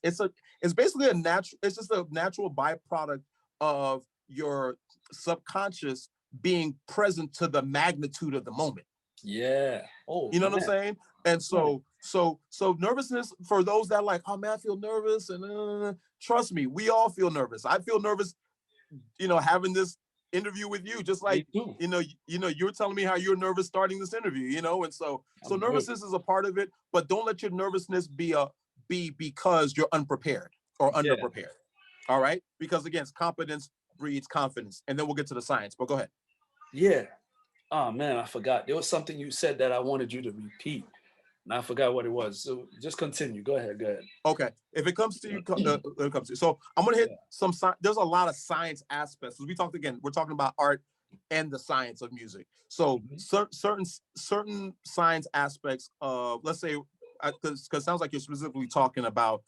basically a natural. It's just a natural byproduct of your subconscious being present to the magnitude of the moment. Yeah. Oh You know what I'm man. saying? And Right. so nervousness, for those that like, oh man, I feel nervous, and trust me, we all feel nervous. I feel nervous, having this interview with you, just Me like, too. you were telling me how you're nervous starting this interview, and so I'm good. nervousness is a part of it, but don't let your nervousness be because you're unprepared or Yeah. underprepared. All right? Because again, competence breeds confidence. And then we'll get to the science. But go ahead. Yeah. Oh man, I forgot. There was something you said that I wanted you to repeat, and I forgot what it was. So just continue. Go ahead. Go ahead. Okay. If it comes to you, it comes to you. So I'm gonna hit Yeah. some. There's a lot of science aspects. As we talked again, we're talking about art and the science of music. So certain science aspects of, let's say, because it sounds like you're specifically talking about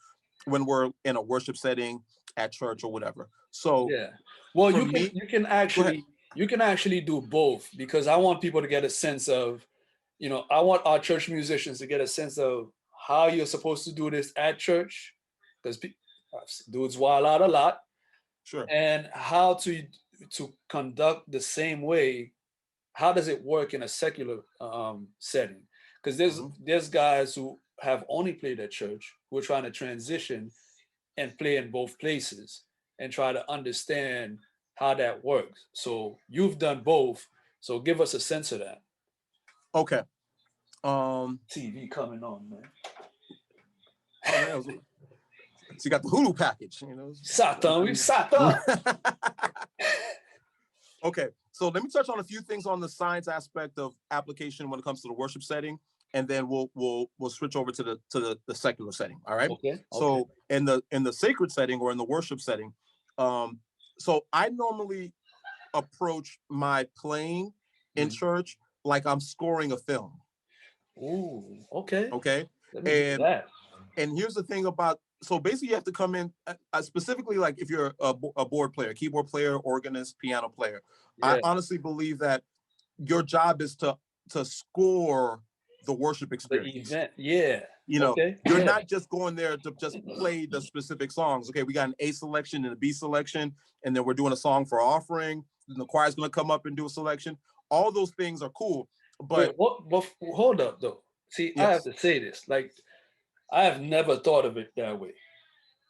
when we're in a worship setting at church or whatever. So Yeah. Well, for you can me, go ahead. you can actually do both because I want people to get a sense of, I want our church musicians to get a sense of how you're supposed to do this at church because dudes wild out a lot, Sure. and how to conduct the same way. How does it work in a secular setting? Because there's guys who have only played at church who are trying to transition and play in both places and try to understand how that works. So you've done both. So give us a sense of that. Okay. TV coming on, man. Oh man, so you got the Hulu package, Satan, we Satan. Okay, so let me touch on a few things on the science aspect of application when it comes to the worship setting, and then we'll switch over to the secular setting. All right. Okay. Okay. So in the sacred setting or in the worship setting, so I normally approach my playing in church like I'm scoring a film. Ooh. Okay. Okay, Let me hear and that. and here's the thing about, so basically you have to come in specifically like if you're a board player, keyboard player, organist, piano player. I Yeah. honestly believe that your job is to score the worship The experience. event. Yeah. You know, Okay. you're Yeah. not just going there to just play the specific songs. Okay, we got an A selection and a B selection, and then we're doing a song for offering. And the choir's going to come up and do a selection. All those things are cool, Wait. but What? Hold up, though. See, I have yes, to say this. Like, I have never thought of it that way.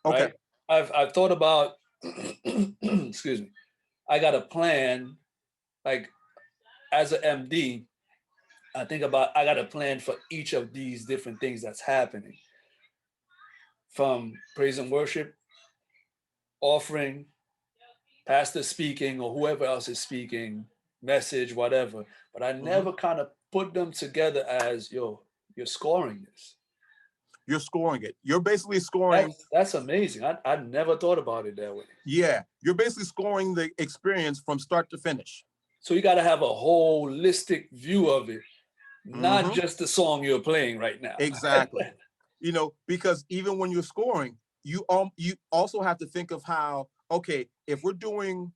okay, Right. I've thought about. Excuse me. I got a plan. Like as an MD, I think about I got a plan for each of these different things that's happening, from praise and worship, offering, pastor speaking, or whoever else is speaking, message, whatever. But I mhm. never kind of put them together as, yo, you're scoring this. You're scoring it. You're basically scoring. That's amazing. I never thought about it that way. Yeah, you're basically scoring the experience from start to finish. So you got to have a holistic view of it not just the song you're playing right now. Exactly. You know, because even when you're scoring, you also have to think of how, okay, if we're doing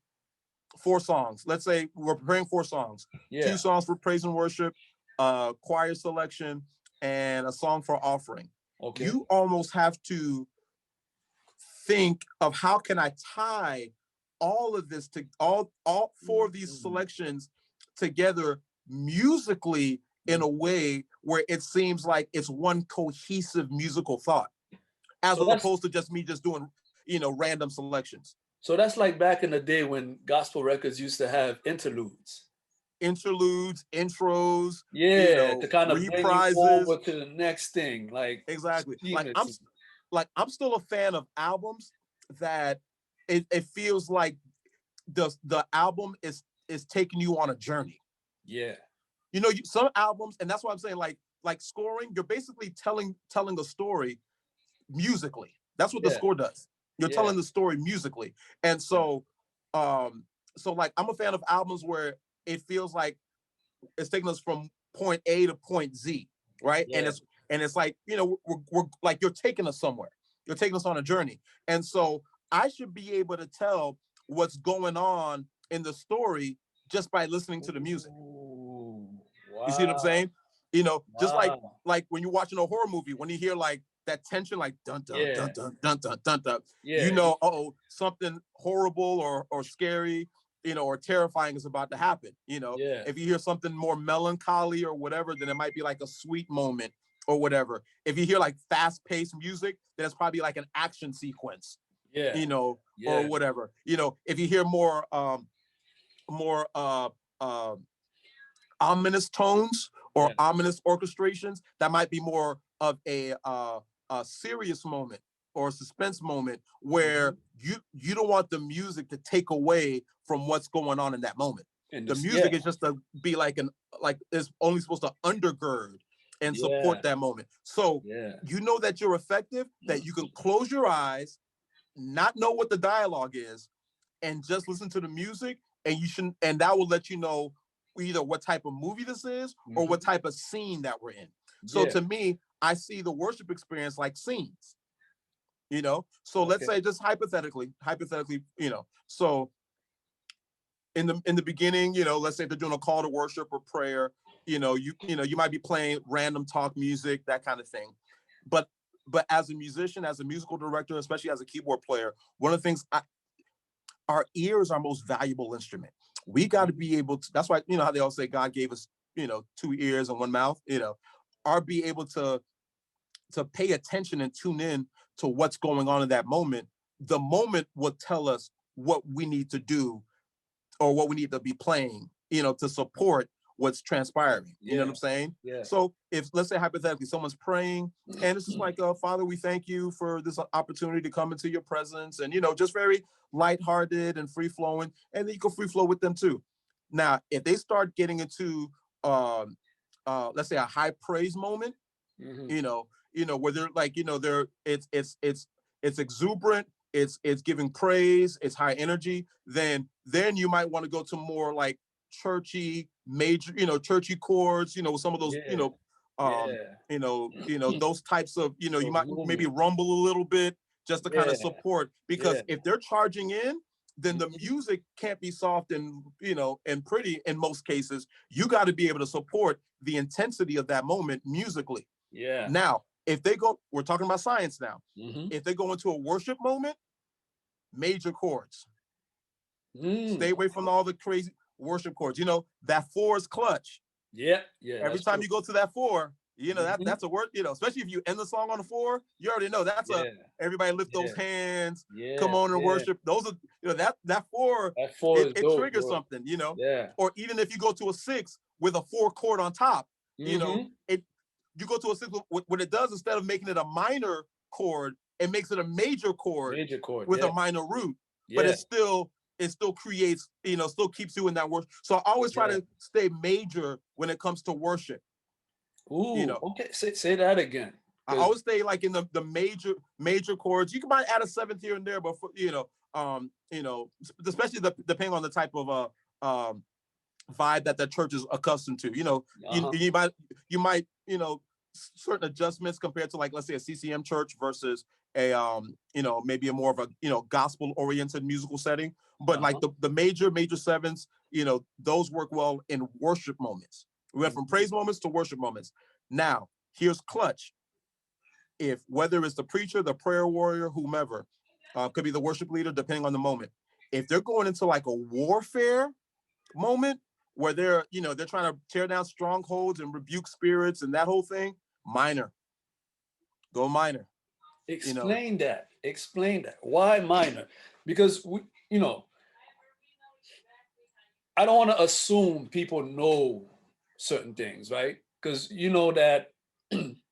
4 songs, let's say we're preparing 4 songs, 2 songs for praise and worship, choir selection, and a song for offering. Okay. You almost have to think of how can I tie all of this to all 4 of these selections together musically in a way where it seems like it's one cohesive musical thought, as So that's opposed to just me just doing, you know, random selections. so that's like back in the day when gospel records used to have interludes. Interludes, intros, you Yeah, know, to kind of bring you reprises. forward to the next thing, like Exactly. seamless. I'm still a fan of albums that it feels like the album is taking you on a journey. Yeah. You know, some albums, and that's why I'm saying like scoring, you're basically telling a story musically. That's what the Yeah. score does. You're Yeah. telling the story musically. And Yeah. so like I'm a fan of albums where it feels like it's taking us from point A to point Z, right? Yeah. And it's like, you know, we're like you're taking us somewhere. You're taking us on a journey. And so I should be able to tell what's going on in the story just by listening to the music. Ooh, You see what I'm wow. saying? You know, just Wow. like when you're watching a horror movie, when you hear like that tension, like dun dun dun Yeah. dun dun dun dun dun, you Yeah. know, oh, something horrible or scary, you know, or terrifying is about to happen. You know, Yeah. if you hear something more melancholy or whatever, then it might be like a sweet moment or whatever. If you hear like fast-paced music, then it's probably like an action sequence, Yeah. you know, or Yeah. whatever. You know, if you hear more ominous tones or Yeah. ominous orchestrations, that might be more of a serious moment or a suspense moment where you don't want the music to take away from what's going on in that moment. And The this, yeah. music is just to be like it's only supposed to undergird and Yeah. support that moment. So Yeah. you know that you're effective, that you can close your eyes, not know what the dialogue is, and just listen to the music, and that will let you know either what type of movie this is or what type of scene that we're in. So Yeah. to me, I see the worship experience like scenes, you know. So let's Okay. say just hypothetically, you know, so in the beginning, you know, let's say they're doing a call to worship or prayer, you know, you might be playing random talk music, that kind of thing. But as a musician, as a musical director, especially as a keyboard player, one of the things our ear is our most valuable instrument. We got to be able to, that's why, you know, how they all say God gave us, you know, 2 ears and 1 mouth, you know, be able to pay attention and tune in to what's going on in that moment. The moment will tell us what we need to do or what we need to be playing, you know, to support what's transpiring. You know what Yeah. I'm saying? Yeah. So if, let's say hypothetically, someone's praying and it's just like, Father, we thank you for this opportunity to come into your presence, and, you know, just very lighthearted and free flowing, and then you can free flow with them too. Now, if they start getting into, let's say a high praise moment, you know, where they're like, you know, it's exuberant, it's giving praise, it's high energy, then you might want to go to more like churchy major, you know, churchy chords, you know, some of those, you Yeah. know, Yeah. those types of, you know, you Those might maybe movements. rumble a little bit just to kind of Yeah. support, Yeah. because if they're charging in, then the music can't be soft and, you know, and pretty in most cases. You got to be able to support the intensity of that moment musically. Yeah. Now, if they go, we're talking about science now. Mm-hmm. If they go into a worship moment, major chords. Stay away from Okay. all the crazy worship chords. You know, that 4 is clutch. Yeah. Yeah. Every That's time true. you go to that 4, you know, Mm-hmm. that's a word, you know, especially if you end the song on a 4, you already know that's a, Yeah. everybody lift those Yeah. hands, come Yeah. on and Yeah. worship. Those are, you know, that 4, That 4 is it dope, triggers bro. something, you know. Yeah. Or even if you go to a 6 with a 4 chord on top, you know, Mm-hmm. you go to a 6, what it does, instead of making it a minor chord, it makes it a major chord Major chord. with Yeah. a minor root, but Yeah. it still creates, you know, still keeps you in that worship. So I always try Yeah. to stay major when it comes to worship. You Ooh. know, Okay. Say that again. I Because always stay like in the major chords. You can might add a 7th here and there, but you know, especially depending on the type of vibe that the church is accustomed to. Uh-huh. You might certain adjustments compared to, like, let's say a CCM church versus a maybe a more of a gospel oriented musical setting. But like Uh-huh. the major sevens, those work well in worship moments. We went from praise moments to worship moments. Now here's clutch. If whether it's the preacher, the prayer warrior, whomever, could be the worship leader, depending on the moment. If they're going into like a warfare moment where they're trying to tear down strongholds and rebuke spirits and that whole thing, minor. Go minor. Explain that. Explain that. Why minor? Because I don't want to assume people know certain things, right? Because you know that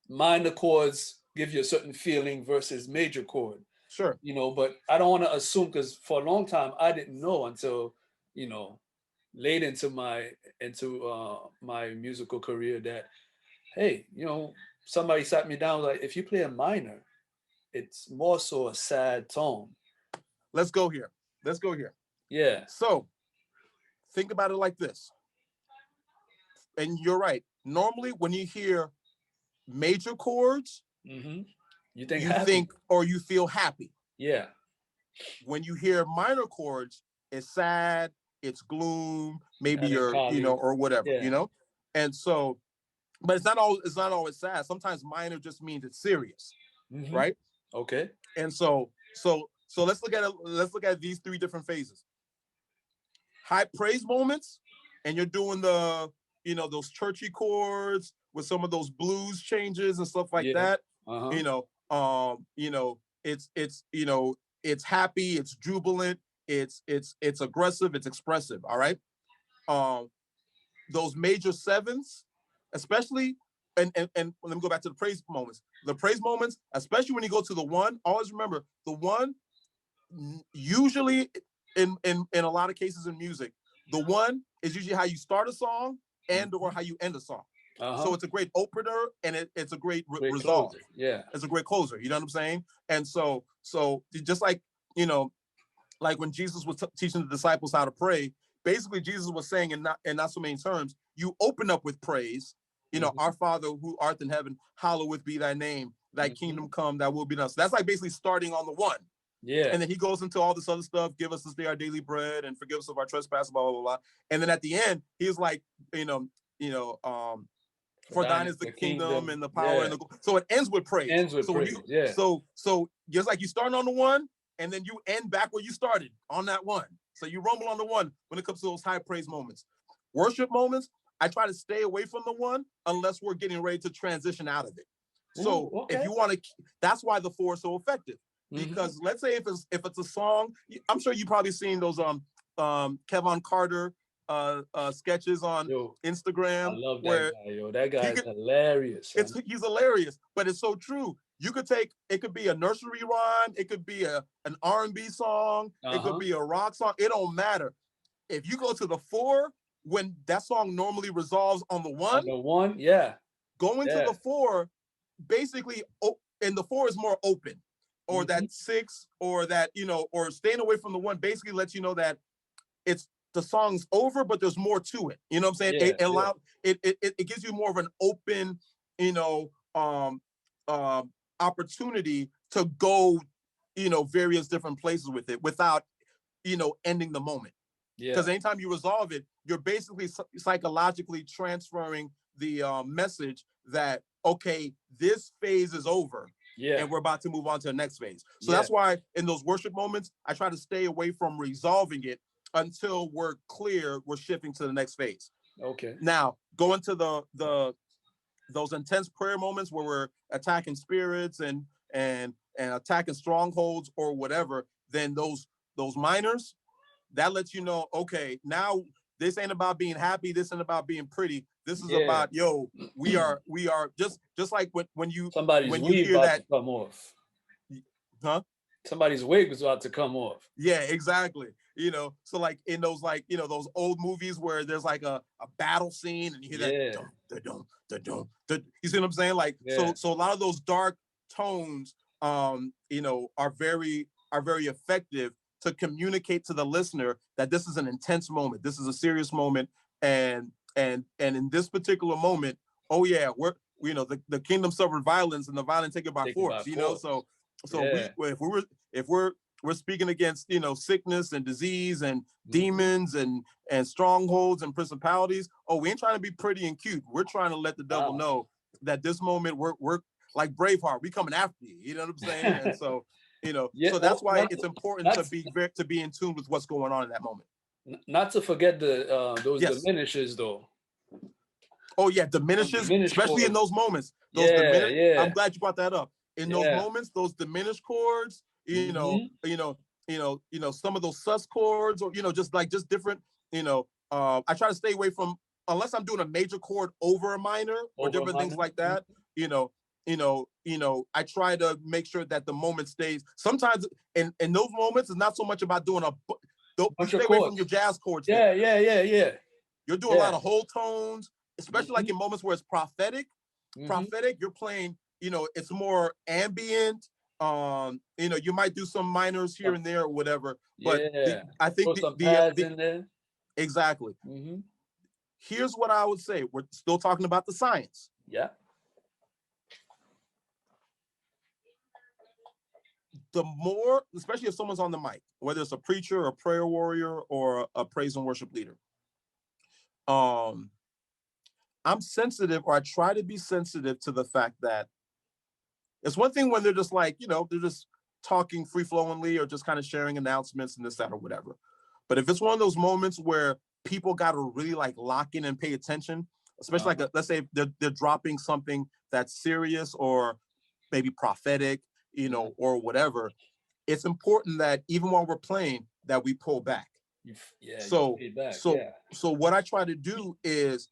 minor chords give you a certain feeling versus major chord, Sure. but I don't want to assume, because for a long time I didn't know until, you know, late into my musical career that, hey, somebody sat me down like, if you play a minor, it's more so a sad tone. Let's go here. Let's go here. Yeah. So think about it like this. And you're right. Normally, when you hear major chords, Mm-hmm. You think you happy. think or you feel happy. Yeah. When you hear minor chords, it's sad, it's gloom, maybe you're, Melancholy. or whatever, Yeah. And so, but it's not always sad. Sometimes minor just means it's serious, Mm-hmm. right? Okay. And so let's look at it. Let's look at these three different phases. High praise moments, and you're doing those churchy chords with some of those blues changes and stuff like Yeah. that. Uh-huh. You know, it's happy, it's jubilant, it's aggressive, it's expressive. All right. Um, those major sevens, especially, and let me go back to the praise moments. The praise moments, especially when you go to the one, always remember the one. Usually, in a lot of cases in music, the one is usually how you start a song and or how you end a song. Uh-huh. So it's a great opener and it's a great Great resolve. closer. Yeah. It's a great closer. You know what I'm saying? And so just like you know like when Jesus was teaching the disciples how to pray, basically Jesus was saying in not so many terms, you open up with praise, Mm-hmm. our Father who art in heaven, hallowed be thy name, thy Mm-hmm. kingdom come, thy will be done. So that's like basically starting on the one. Yeah. And then he goes into all this other stuff, give us this day our daily bread and forgive us of our trespasses, blah, blah, blah, blah. And then at the end, he's like, for thine is the The kingdom kingdom. and the power Yeah. and so it ends with praise. Ends with So when praise. you Yeah. so just like you start on the one and then you end back where you started on that one. So you rumble on the one when it comes to those high praise moments. Worship moments, I try to stay away from the one unless we're getting ready to transition out of it. Ooh, So if okay. you want to, that's why the four is so effective. Mm-hmm. Because let's say if it's a song, I'm sure you've probably seen those Kevin Carter sketches on Yo, I Instagram love that where guy, yo. That he guy's could hilarious, son. he's hilarious, but it's so true. You could take it could be a nursery rhyme, it could be an R&B song, it could Uh-huh. be a rock song. It don't matter. If you go to the four when that song normally resolves on the On one, the one, yeah. going to Yeah. the four, basically, and the four is more open, or Mm-hmm. that six, or that or staying away from the one basically lets you know that it's the song's over, but there's more to it. You know what I'm saying? Yeah. Yeah. It gives you more of an open, you know, um, um, opportunity to go, various different places with it without, ending the moment. Yeah. Because anytime you resolve it, you're basically psychologically transferring the message that, okay, this phase is over Yeah. and we're about to move on to the next phase. So Yeah. that's why in those worship moments, I try to stay away from resolving it until we're clear we're shifting to the next phase. Okay. Now, going to those intense prayer moments where we're attacking spirits and attacking strongholds or whatever, then those minors, that lets you know, okay, now this ain't about being happy, this ain't about being pretty, this is Yeah. about, we are just like when you Somebody's when you weave hear about to that, come off. huh? Somebody's wig was about to come off. Yeah, exactly. So like in those those old movies where there's like a battle scene and you hear that Yeah. dum da dum da dum da, you see what I'm saying? Like Yeah. so a lot of those dark tones are very effective to communicate to the listener that this is an intense moment. This is a serious moment and in this particular moment, oh yeah, the kingdom suffered violence and the violent take it by force, so yeah. if we're speaking against sickness and disease and demons and strongholds and principalities, oh, we ain't trying to be pretty and cute. We're trying to let the devil know that this moment we're like Braveheart, we coming after you. You know what I'm saying? And so so that's why it's important to be in tune with what's going on in that moment. Not to forget those Yes. diminishes though. Oh yeah, diminishes, especially in those moments. Those I'm glad you brought that up. In those moments, those diminished chords, some of those sus chords, or just different. I try to stay away from, unless I'm doing a major chord over a minor or different things like that. I try to make sure that the moment stays. Sometimes in those moments, it's not so much about doing you stay away from your jazz chords. Yeah. You're doing a lot of whole tones, especially like in moments where it's prophetic. Prophetic, you're playing, it's more ambient. You might do some minors here and there or whatever. But I think some pads in there. Exactly. Here's what I would say. We're still talking about the science. Yeah. The more, especially if someone's on the mic, whether it's a preacher, a prayer warrior, or a praise and worship leader, I'm sensitive, or I try to be sensitive to the fact that it's one thing when they're just like, they're just talking free flowingly or just kind of sharing announcements and this, that, or whatever. But if it's one of those moments where people got to really like lock in and pay attention, especially let's say they're dropping something that's serious or maybe prophetic, or whatever, it's important that even while we're playing, that we pull back. So what I try to do is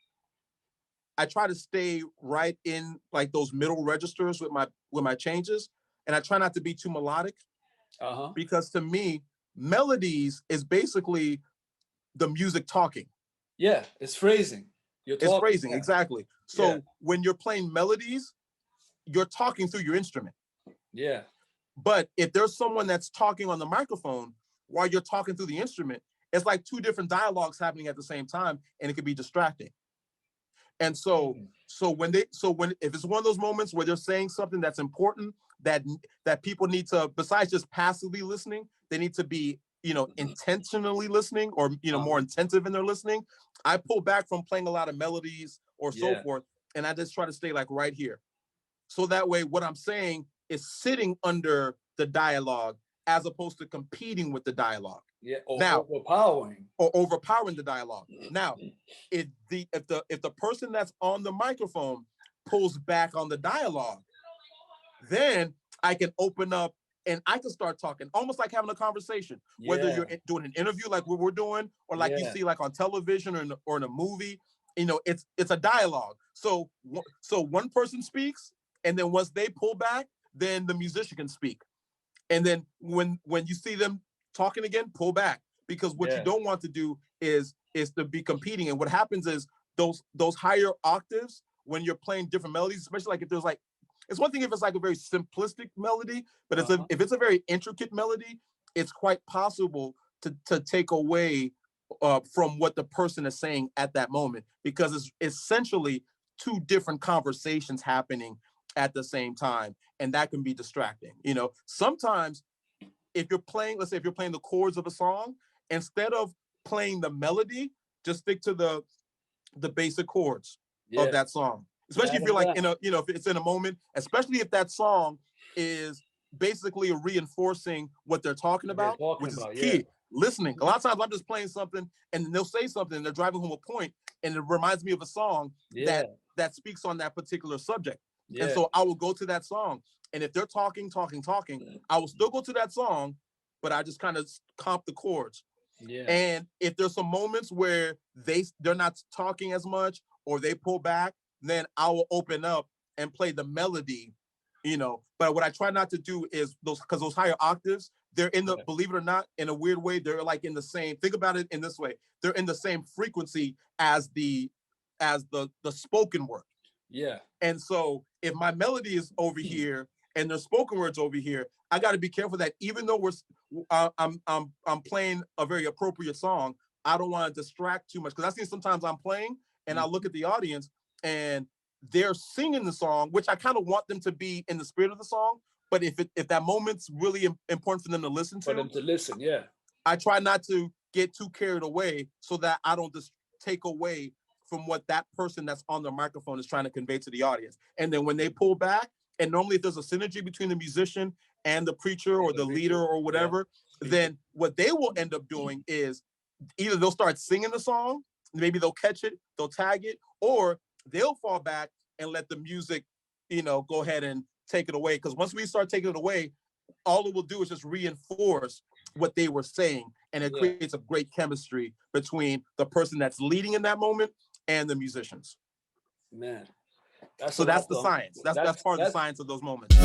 I try to stay right in like those middle registers with my changes, and I try not to be too melodic, because to me, melodies is basically the music talking. Yeah, it's phrasing. It's phrasing, exactly. So when you're playing melodies, you're talking through your instrument. Yeah. But if there's someone that's talking on the microphone while you're talking through the instrument, it's like two different dialogues happening at the same time, and it can be distracting. And so if it's one of those moments where they're saying something that's important, that people need to, besides just passively listening, they need to be, intentionally listening, or, more intensive in their listening, I pull back from playing a lot of melodies or so forth. And I just try to stay like right here. So that way, what I'm saying is sitting under the dialogue as opposed to competing with the dialogue. Yeah, or overpowering the dialogue. Now, if the person that's on the microphone pulls back on the dialogue, then I can open up and I can start talking, almost like having a conversation. Whether you're doing an interview like what we're doing, or like you see like on television or in a movie, it's a dialogue. So one person speaks, and then once they pull back, then the musician can speak. And then when you see them talking again, pull back, because what you don't want to do is to be competing. And what happens is those higher octaves, when you're playing different melodies, especially like if there's like, it's one thing if it's like a very simplistic melody, but if it's a very intricate melody, it's quite possible to take away from what the person is saying at that moment, because it's essentially two different conversations happening at the same time, and that can be distracting. Sometimes if you're playing, let's say if you're playing the chords of a song, instead of playing the melody, just stick to the basic chords of that song. Especially if you're like if it's in a moment, especially if that song is basically reinforcing what they're talking about, which is key. Listening. A lot of times I'm just playing something and they'll say something and they're driving home a point, and it reminds me of a song that speaks on that particular subject. And so I will go to that song, and if they're talking, I will still go to that song, but I just kind of comp the chords. And if there's some moments where they're not talking as much, or they pull back, then I will open up and play the melody, But what I try not to do is because those higher octaves, they're in the, believe it or not, in a weird way, they're like in the same, think about it in this way, they're in the same frequency as the spoken word. Yeah. And so if my melody is over here and the spoken words over here, I got to be careful that even though I'm playing a very appropriate song, I don't want to distract too much, because I see sometimes I'm playing and I look at the audience and they're singing the song, which I kind of want them to be in the spirit of the song. But if that moment's really important for them to listen to, yeah, I try not to get too carried away so that I don't just take away from what that person that's on the microphone is trying to convey to the audience. And then when they pull back, and normally if there's a synergy between the musician and the preacher or the leader or whatever, then what they will end up doing is either they'll start singing the song, maybe they'll catch it, they'll tag it, or they'll fall back and let the music, go ahead and take it away. Because once we start taking it away, all it will do is just reinforce what they were saying. And it creates a great chemistry between the person that's leading in that moment and the musicians. Man. That's the science. That's part of the science of those moments.